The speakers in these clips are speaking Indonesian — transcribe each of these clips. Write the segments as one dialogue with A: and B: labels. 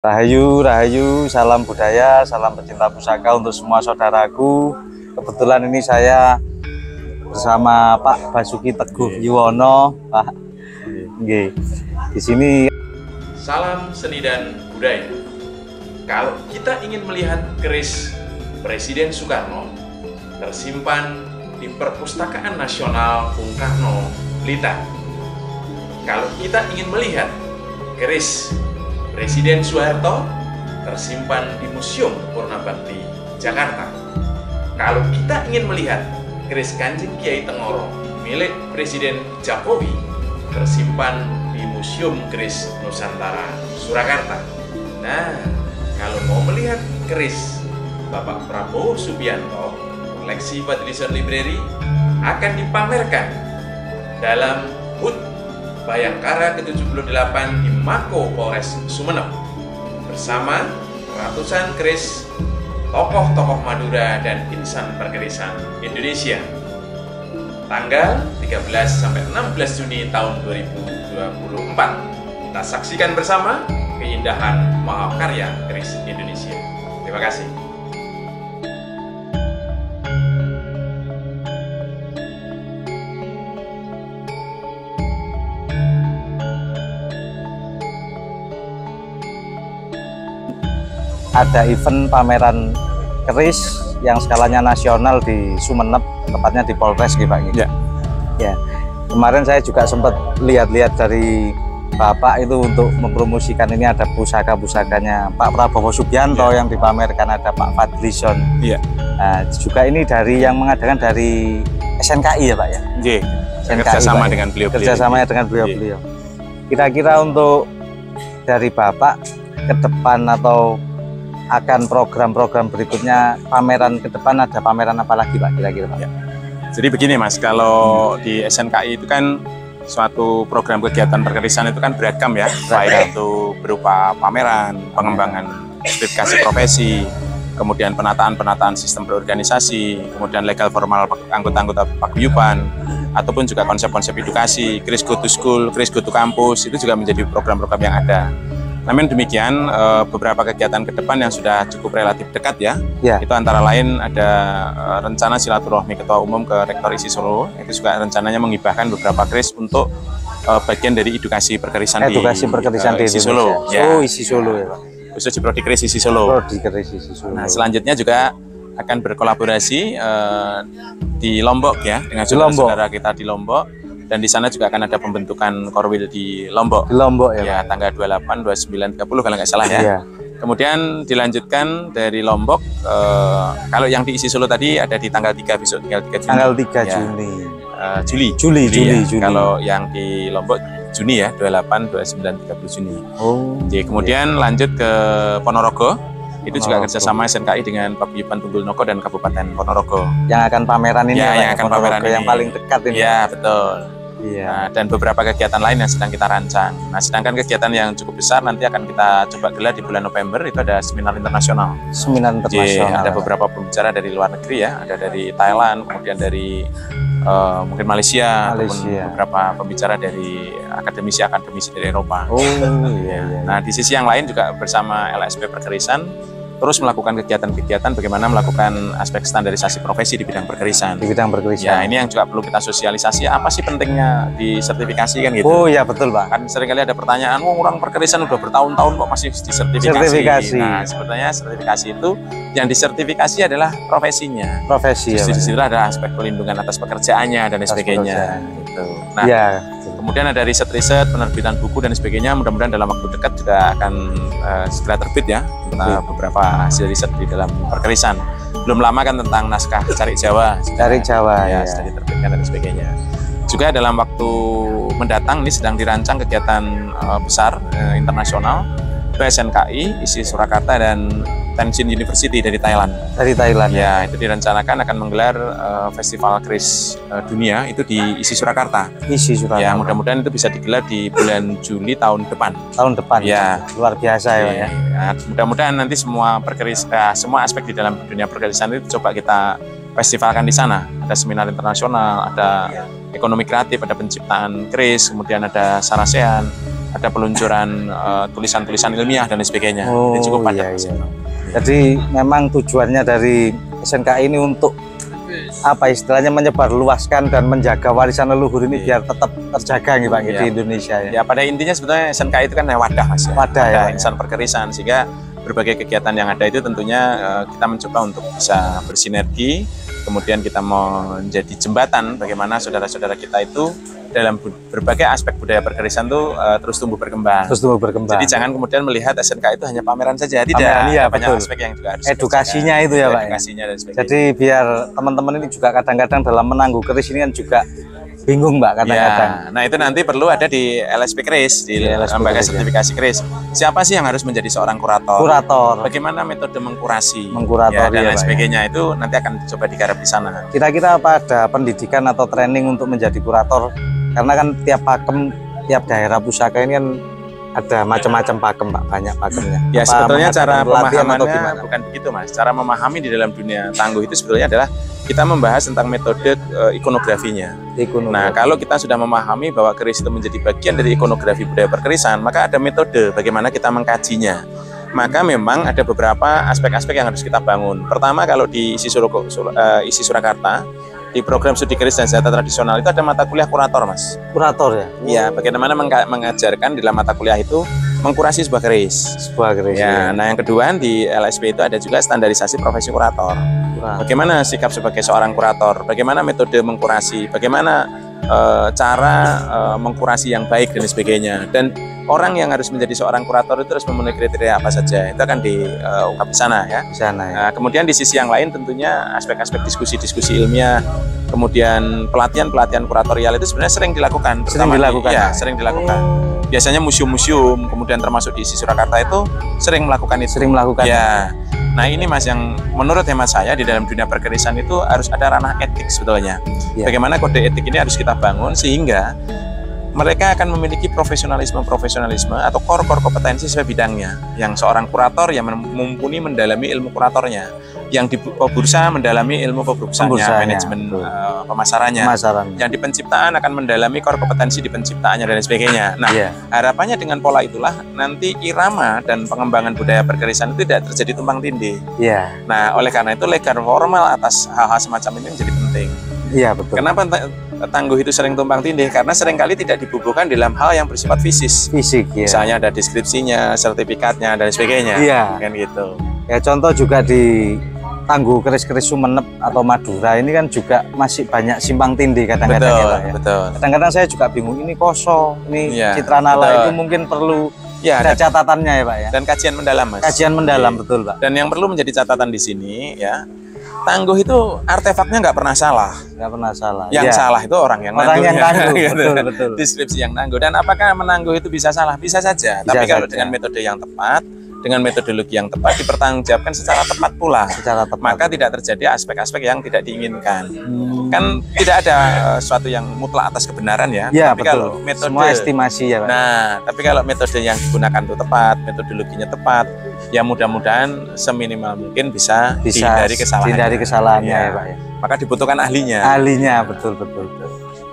A: Rahayu, Rahayu, salam budaya, salam pecinta pusaka untuk semua saudaraku. Kebetulan ini saya bersama Pak Basuki Teguh Yuwono, Pak. Di sini.
B: Salam seni dan budaya. Kalau kita ingin melihat keris Presiden Soekarno tersimpan di Perpustakaan Nasional Bung Karno, Blitar. Kalau kita ingin melihat keris Presiden Soeharto tersimpan di Museum Purnabakti, Jakarta. Kalau kita ingin melihat keris Kanjeng Kiai Tengoro milik Presiden Jokowi tersimpan di Museum Keris Nusantara, Surakarta. Nah, kalau mau melihat keris Bapak Prabowo Subianto, koleksi Patrisson Library akan dipamerkan dalam HUT Bayangkara ke-78 di Mako Polres Sumeneb bersama ratusan keris tokoh-tokoh Madura dan insan perkerisan Indonesia. Tanggal 13 sampai 16 Juni tahun 2024. Kita saksikan bersama keindahan mahakarya keris Indonesia. Terima kasih.
A: Ada event pameran keris yang skalanya nasional di Sumeneb, tepatnya di Polres gitu Pak.
C: Ya.
A: Ya. Kemarin saya juga sempat lihat-lihat dari Bapak itu untuk mempromosikan ini ada pusaka-pusakanya Pak Prabowo Subianto yang dipamerkan, ada Pak Fadlison.
C: Iya.
A: Nah, juga ini dari yang mengadakan dari SNKI ya Pak ya.
C: Iya.
A: SNKI,
C: Kerjasama
A: Pak,
C: dengan beliau-beliau.
A: Kerjasamanya dengan beliau-beliau. Kira-kira untuk dari Bapak ke depan atau akan program-program berikutnya, pameran ke depan ada pameran apa lagi Pak kira-kira Pak?
C: Ya. Jadi begini Mas, kalau di SNKI itu kan suatu program kegiatan perkerisan itu kan beragam ya, baik itu berupa pameran, pengembangan sertifikasi profesi, kemudian penataan sistem berorganisasi, kemudian legal formal anggota-anggota paguyuban, ataupun juga konsep-konsep edukasi, Keris Go to School, Keris Go to Campus, itu juga menjadi program-program yang ada. Namun demikian, beberapa kegiatan ke depan yang sudah cukup relatif dekat ya. Itu antara lain ada rencana silaturahmi Ketua Umum ke Rektor ISI Solo, itu juga rencananya menghibahkan beberapa keris untuk bagian dari edukasi perkerisan di ISI Solo.
A: Ya. Oh, ISI Solo ya Pak.
C: Khusus di Prodi Keris ISI Solo.
A: Prodi Keris ISI Solo.
C: Nah, selanjutnya juga akan berkolaborasi di Lombok ya, dengan saudara-saudara kita di Lombok. Dan di sana juga akan ada pembentukan korwil di Lombok.
A: Di Lombok ya.
C: Ya, tanggal 28, 29, 30 kalau nggak salah ya.
A: Iya.
C: Kemudian dilanjutkan dari Lombok, kalau yang di ISI Solo tadi ada di tanggal 3 besok, tinggal 3 Juni.
A: Tanggal 3
C: ya.
A: Juli.
C: Juli. Kalau yang di Lombok Juni ya, 28, 29, 30 Juni.
A: Oh.
C: Jadi kemudian lanjut ke Ponorogo. Itu juga kerjasama SNKI dengan Paguyuban Tunggul Noko dan Kabupaten Ponorogo.
A: Yang akan pameran ini
C: ya, yang akan pameran
A: yang paling dekat ini.
C: Ya, betul.
A: Iya.
C: Nah, dan beberapa kegiatan lain yang sedang kita rancang. Nah, sedangkan kegiatan yang cukup besar nanti akan kita coba gelar di bulan November, itu ada seminar internasional.
A: Seminar internasional.
C: Ada beberapa pembicara dari luar negeri ya, ada dari Thailand, kemudian dari mungkin Malaysia, ataupun beberapa pembicara dari akademisi dari Eropa.
A: Oh iya.
C: Nah, di sisi yang lain juga bersama LSP Perkerisan terus melakukan kegiatan-kegiatan bagaimana melakukan aspek standarisasi profesi di bidang perkerisan.
A: Di bidang perkerisan.
C: Ya, ini yang juga perlu kita sosialisasi, apa sih pentingnya disertifikasi kan gitu.
A: Oh iya betul Pak.
C: Kan seringkali ada pertanyaan, orang perkerisan udah bertahun-tahun kok masih disertifikasi. Nah, sebenarnya sertifikasi itu yang disertifikasi adalah profesinya.
A: Profesi ya.
C: Di situlah ada aspek pelindungan atas pekerjaannya dan sebagainya. Gitu. Nah,
A: ya.
C: Kemudian ada riset-riset, penerbitan buku dan sebagainya. Mudah-mudahan dalam waktu dekat juga akan segera terbit ya beberapa hasil riset di dalam perkerisan. Belum lama kan tentang naskah Cari Jawa. Ya, sudah diterbitkan dan sebagainya. Juga dalam waktu mendatang ini sedang dirancang kegiatan besar internasional itu SNKI, ISI Surakarta dan Tenshin University dari Thailand.
A: Dari Thailand
C: ya. Itu direncanakan akan menggelar festival keris dunia itu di ISI Surakarta.
A: ISI Surakarta.
C: Ya, mudah-mudahan itu bisa digelar di bulan Juli tahun depan.
A: Tahun depan.
C: Ya,
A: luar biasa ya.
C: Mudah-mudahan nanti semua semua aspek di dalam dunia perkerisan itu coba kita festivalkan di sana. Ada seminar internasional, ada ekonomi kreatif, ada penciptaan keris, kemudian ada sarasean, ada peluncuran tulisan-tulisan ilmiah dan lain sebagainya. Ini cukup padat.
A: Jadi memang tujuannya dari SNKI ini untuk apa istilahnya menyebarluaskan dan menjaga warisan leluhur ini biar tetap terjaga nih Pak di Indonesia ya.
C: Ya pada intinya sebetulnya SNKI itu kan wadah Mas ya.
A: Wadah ya,
C: insan perkerisan, sehingga berbagai kegiatan yang ada itu tentunya kita mencoba untuk bisa bersinergi, kemudian kita menjadi jembatan bagaimana saudara-saudara kita itu dalam berbagai aspek budaya perkerisan itu terus tumbuh berkembang. Jadi jangan kemudian melihat SNK itu hanya pameran saja, tidak.
A: Iya,
C: banyak
A: betul.
C: aspek yang juga harus
A: edukasinya itu ya Pak.
C: Edukasinya dan sebagainya.
A: Jadi biar teman-teman ini juga kadang-kadang dalam menangguh keris ini kan juga bingung Mbak kadang-kadang.
C: Ya, nah itu nanti perlu ada di LSP Keris, di lembaga sertifikasi Keris. Siapa sih yang harus menjadi seorang kurator? Bagaimana metode mengkurasi? Ya, dan lain sebagainya itu nanti akan coba digarap di sana.
A: Kira-kira apa ada pendidikan atau training untuk menjadi kurator? Karena kan tiap pakem, tiap daerah pusaka ini kan ada macam-macam pakem Pak, banyak pakemnya.
C: Ya sebetulnya cara pemahamannya bukan begitu Mas. Cara memahami di dalam dunia tangguh itu sebetulnya adalah kita membahas tentang metode ikonografinya. Nah kalau kita sudah memahami bahwa keris itu menjadi bagian dari ikonografi budaya perkerisan, maka ada metode bagaimana kita mengkajinya. Maka memang ada beberapa aspek-aspek yang harus kita bangun. Pertama kalau di ISI Surakarta, di program studi keris dan senjata tradisional itu ada mata kuliah kurator Mas. Kurator ya? Iya, bagaimana mengajarkan di dalam mata kuliah itu mengkurasi sebuah keris. Ya, nah yang kedua di LSP itu ada juga standarisasi profesi kurator. Bagaimana sikap sebagai seorang kurator, bagaimana metode mengkurasi, bagaimana cara mengkurasi yang baik dan sebagainya. Dan orang yang harus menjadi seorang kurator itu harus memenuhi kriteria apa saja, itu akan diungkap di sana ya. Nah, kemudian di sisi yang lain tentunya aspek-aspek diskusi-diskusi ilmiah, kemudian pelatihan-pelatihan kuratorial itu sebenarnya sering dilakukan. Sering dilakukan. Biasanya museum-museum, kemudian termasuk di ISI Surakarta itu sering melakukan itu. Ya. Nah ini Mas yang menurut hemat saya di dalam dunia perkerisan itu harus ada ranah etik sebetulnya. Bagaimana kode etik ini harus kita bangun sehingga mereka akan memiliki profesionalisme atau core kompetensi sesuai bidangnya. Yang seorang kurator yang mumpuni mendalami ilmu kuratornya, yang di bursa mendalami ilmu pebursaannya, manajemen pemasarannya, yang di penciptaan akan mendalami core kompetensi di penciptaannya dan sebagainya. Nah, harapannya dengan pola itulah nanti irama dan pengembangan budaya perkerisan itu tidak terjadi tumpang tindih. Nah, oleh karena itu legal formal atas hal-hal semacam ini menjadi penting. Iya betul. Kenapa tangguh itu sering tumpang tindih? Karena seringkali tidak dibubuhkan dalam hal yang bersifat fisik. Misalnya ada deskripsinya, sertifikatnya dan sebagainya. Kan gitu. Ya contoh juga di tangguh keris-keris Sumeneb atau Madura ini kan juga masih banyak simpang tindih kadang-kadang. Betul. Kadang-kadang saya juga bingung ini koso, ini Citranala itu mungkin perlu ada catatannya ya Pak ya. Dan kajian mendalam Mas. Kajian mendalam betul Pak. Dan yang perlu menjadi catatan di sini ya. Tangguh itu artefaknya nggak pernah salah. Yang salah itu orang yang nangguh. Betul. Deskripsi yang nangguh. Dan apakah menangguh itu bisa salah? Bisa saja. Tapi kalau dengan metode yang tepat, dengan metodologi yang tepat, dipertanggungjawabkan secara tepat pula. Maka tidak terjadi aspek-aspek yang tidak diinginkan. Kan tidak ada sesuatu yang mutlak atas kebenaran ya. Tapi kalau metode semua estimasi ya Pak. Nah, tapi kalau metode yang digunakan itu tepat, metodologinya tepat, ya mudah-mudahan seminimal mungkin bisa dihindari kesalahannya ya Pak ya. Maka dibutuhkan ahlinya. Betul.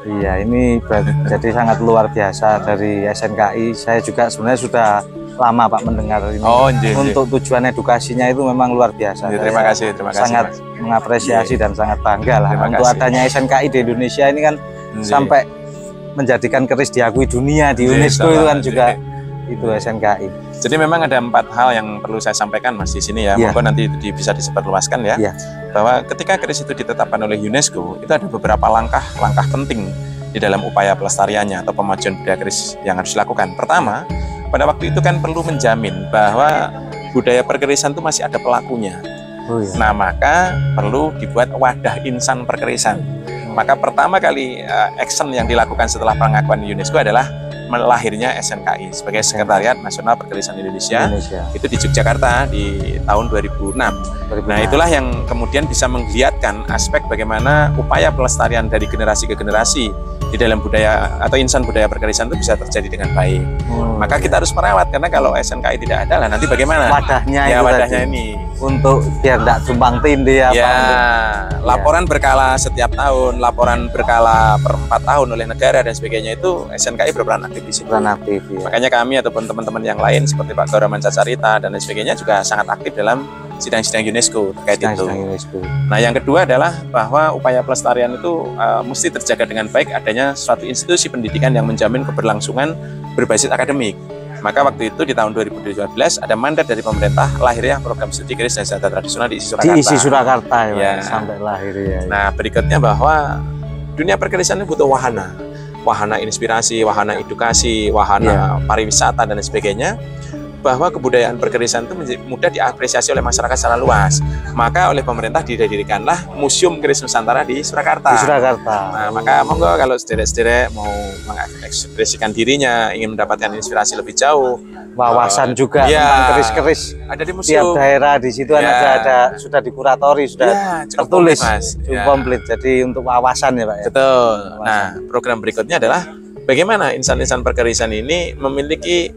C: Iya, ini jadi sangat luar biasa dari SNKI. Saya juga sebenarnya sudah lama Pak mendengar ini. Untuk tujuan edukasinya itu memang luar biasa. Terima kasih. Sangat mengapresiasi dan sangat bangga lah untuk adanya SNKI di Indonesia ini kan sampai menjadikan keris diakui dunia di UNESCO itu kan juga itu SNKI. Jadi memang ada 4 hal yang perlu saya sampaikan Mas di sini ya. Monggo nanti itu bisa disebarluaskan ya. Bahwa ketika keris itu ditetapkan oleh UNESCO, itu ada beberapa langkah penting di dalam upaya pelestariannya atau pemajuan budaya keris yang harus dilakukan. Pertama, pada waktu itu kan perlu menjamin bahwa budaya perkerisan itu masih ada pelakunya. Nah, maka perlu dibuat wadah insan perkerisan. Maka pertama kali action yang dilakukan setelah pengakuan UNESCO adalah melahirnya SNKI sebagai Sekretariat Nasional Perkerisan Indonesia. Itu di Yogyakarta di tahun 2006. Nah, itulah yang kemudian bisa menggeliatkan aspek bagaimana upaya pelestarian dari generasi ke generasi di dalam budaya atau insan budaya perkerisan itu bisa terjadi dengan baik. Maka kita harus merawat, karena kalau SNKI tidak ada lah nanti bagaimana?
A: Wadahnya
C: Ya,
A: itu
C: wadahnya
A: tadi.
C: ini.
A: Untuk biar tidak tumpang tindih apa.
C: Ya, laporan berkala setiap tahun, laporan berkala per 4 tahun oleh negara dan sebagainya, itu SNKI berperan aktif di situ.
A: Peran aktif ya.
C: Makanya kami ataupun teman-teman yang lain seperti Pak Gauraman Cacarita dan lain sebagainya juga sangat aktif dalam sidang-sidang UNESCO terkait itu.
A: UNESCO.
C: Nah, yang kedua adalah bahwa upaya pelestarian itu mesti terjaga dengan baik adanya suatu institusi pendidikan yang menjamin keberlangsungan berbasis akademik. Maka waktu itu di tahun 2012 ada mandat dari pemerintah lahirnya program studi keris dan senjata tradisional di ISI Surakarta.
A: Di ISI Surakarta ya,
C: Ya.
A: sampai lahir ya.
C: Nah, berikutnya bahwa dunia perkerisan ini butuh wahana. Wahana inspirasi, wahana edukasi, wahana pariwisata dan lain sebagainya. Bahwa kebudayaan perkerisan itu mudah diapresiasi oleh masyarakat secara luas. Maka oleh pemerintah didirikanlah Museum Keris Nusantara di Surakarta.
A: Di Surakarta.
C: Nah, maka monggo kalau sederek-sederek mau mengekspresikan dirinya, ingin mendapatkan inspirasi lebih jauh,
A: Wawasan juga
C: ya,
A: tentang keris-keris
C: ada di
A: tiap
C: museum.
A: daerah di situ
C: Ya.
A: ada sudah dikuratori, sudah
C: Ya, cukup
A: tertulis,
C: komplit, Mas.
A: cukup
C: Ya.
A: komplit. Jadi untuk wawasan ya Pak ya.
C: Betul. Nah, program berikutnya adalah bagaimana insan-insan perkerisan ini memiliki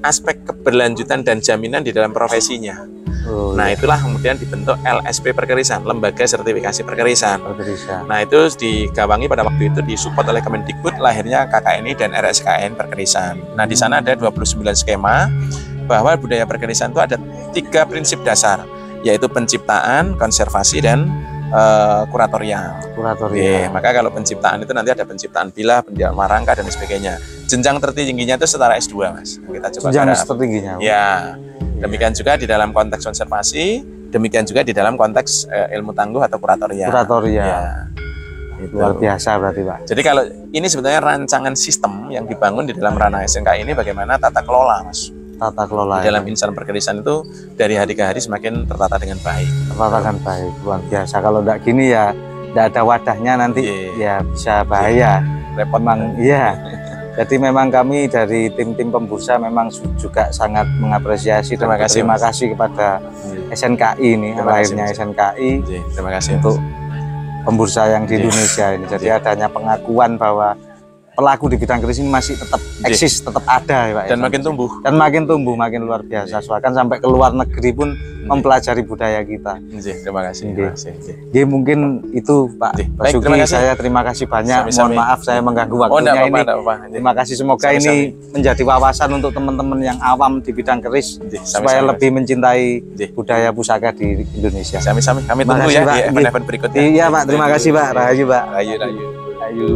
C: aspek keberlanjutan dan jaminan di dalam profesinya.
A: Oh,
C: Nah, itulah kemudian dibentuk LSP Perkerisan, Lembaga Sertifikasi Perkerisan.
A: perkerisan.
C: Nah, itu digawangi pada waktu itu disupport oleh Kemendikbud lahirnya KKNI dan RSKN Perkerisan. Nah, di sana ada 29 skema bahwa budaya perkerisan itu ada 3 prinsip dasar, yaitu penciptaan, konservasi, dan kuratorial.
A: Kuratorial.
C: Maka kalau penciptaan itu nanti ada penciptaan bilah, pendidikan rangka dan sebagainya. Jenjang tertingginya itu setara S2, Mas. Kita coba
A: Jenjang
C: garap.
A: tertingginya.
C: Ya, demikian juga di dalam konteks konservasi, demikian juga di dalam konteks ilmu tangguh atau kuratorial.
A: Kuratorial.
C: Ya, itu.
A: Luar biasa berarti Pak.
C: Jadi kalau ini sebenarnya rancangan sistem yang dibangun di dalam ranah SNK ini bagaimana tata kelola, Mas.
A: Tata kelola
C: Di dalam insan perkerisan itu dari hari ke hari semakin tertata dengan baik.
A: tertatakan baik, luar biasa. Kalau enggak gini ya enggak ada wadahnya nanti ya bisa bahaya.
C: Repot.
A: Memang iya. Jadi memang kami dari tim-tim pembursa memang juga sangat mengapresiasi dan
C: Terima kasih,
A: terima
C: Mas.
A: kasih kepada SNKI ini,
C: Terima kasih,
A: lahirnya
C: Mas.
A: SNKI
C: Terima kasih
A: untuk pembursa yang di
C: Iya.
A: Indonesia ini. Jadi
C: Iya.
A: adanya pengakuan bahwa pelaku di bidang keris ini masih tetap eksis, tetap ada ya Pak.
C: Dan makin tumbuh.
A: Dan makin tumbuh, makin luar biasa. Bahkan sampai ke luar negeri pun mempelajari budaya kita.
C: Terima kasih. Terima kasih.
A: Jadi mungkin itu Pak
C: Baik,
A: Basuki,
C: terima kasih.
A: saya terima kasih banyak.
C: Sami-sami.
A: Mohon maaf saya mengganggu
C: Oh,
A: waktunya
C: enggak apa-apa,
A: ini.
C: enggak apa-apa.
A: Terima kasih, semoga ini menjadi wawasan untuk teman-teman yang awam di bidang keris supaya lebih mencintai budaya pusaka di Indonesia.
C: Sami-sami. Kami
A: Terima
C: tunggu
A: kasih,
C: ya
A: Pak.
C: di event-event berikutnya.
A: Iya Pak, terima kasih Pak. Rahayu Pak.
C: Rayu.
A: Rahayu.